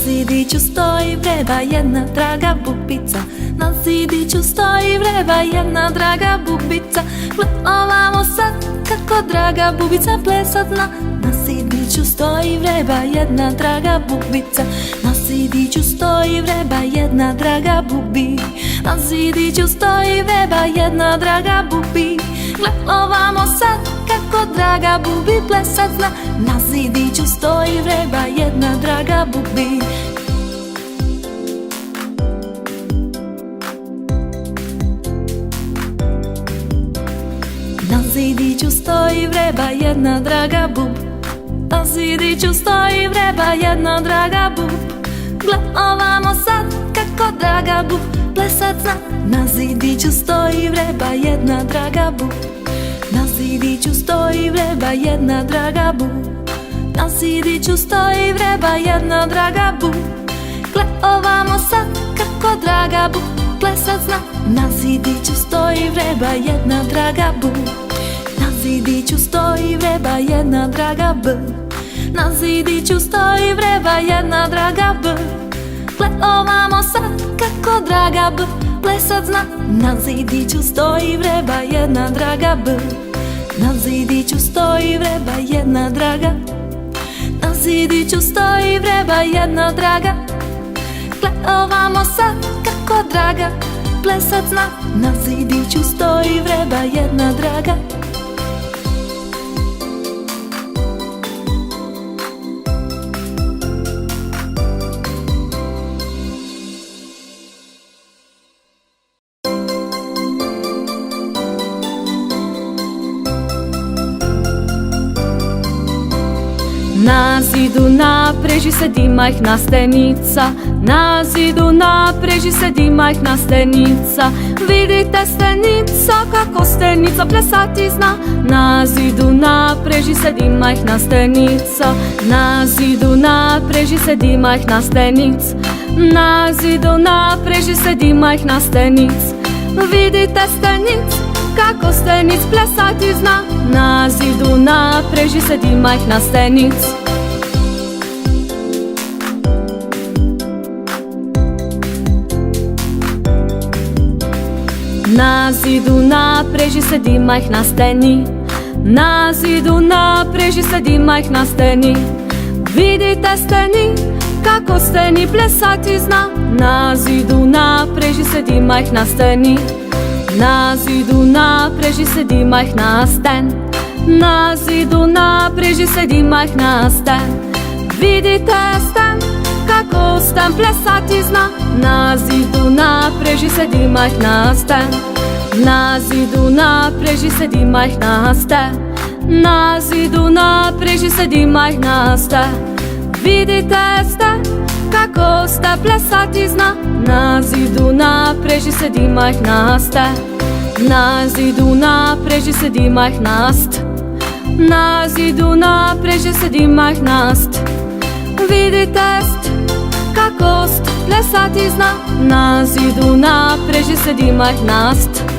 zidiću stoji vreba jedna draga bubica. Na zidiću stoji vreba jedna draga bubica. Gle ovamo sad kako draga bubica plesat zna. Na zidiću stoji vreba jedna draga bubica. Na zidiću stoji vreba jedna draga bubi. Na zidiću stoji vreba jedna draga bubi. Gle ovamo sad kako draga bubi plesat zna. Na zidiću stoji vreba jedna draga bubi. Na zidiću stoji vreba jedna draga bub. Na zidiću stoji vreba jedna draga bub. Gle ovamo sad kako draga bub plesat zna. Na zidiću stoji vreba jedna draga bub. Na zidiću stoji vreba jedna draga bub. Na zidiću stoji vreba jedna draga bub. Gle ovamo sad kako draga bub plesat zna. Na zidiću stoji vreba jedna draga bub. Na zidiću stoji vreba jedna draga b. Na zidiću stoji vreba jedna draga b. Gle ovamo sad kako draga b plesat zna. Na zidiću stoji vreba jedna draga b. Na zidiću stoji vreba jedna draga. Na zidiću stoji vreba jedna draga. Gle ovamo sad kako draga plesat zna. Na zidiću stoji vreba jedna draga. Na zidu napreži sedi majhna stenica. Na zidu napreži sedi majhna stenica. Vidite stenica kako stenica plesati zna. Na zidu napreži sedi majhna stenica. Na zidu napreži sedi majhna stenica. Na zidu napreži sedi majhna stenica. Vidite stenic kako stenic plesati zna. Na zidu napreži sedi majhna stenic. Na zidu napreži sedi majhna steni. Na zidu napreži sedi majhna steni. Vidite steni kako steni plesati zna. Na zidu napreži sedi majhna steni. Na zidu napreži sedi majhna sten. Na zidu napreži sedi majhna sten. Vidite sten kako sten plesati zna. Na zidu napreži sedi majhna sten. Na zidu napreži sedi majhna sten. Na zidu napreži sedi majhna sten. Vidite sten kako sten plesati zna. Na zidu napreži sedi majhna sten. Na zidu napreži sedi majhna st. Na zidu napreži sedi majhna st. Vidite st kako st plesati zna. Na zidu napreži sedi majhna st.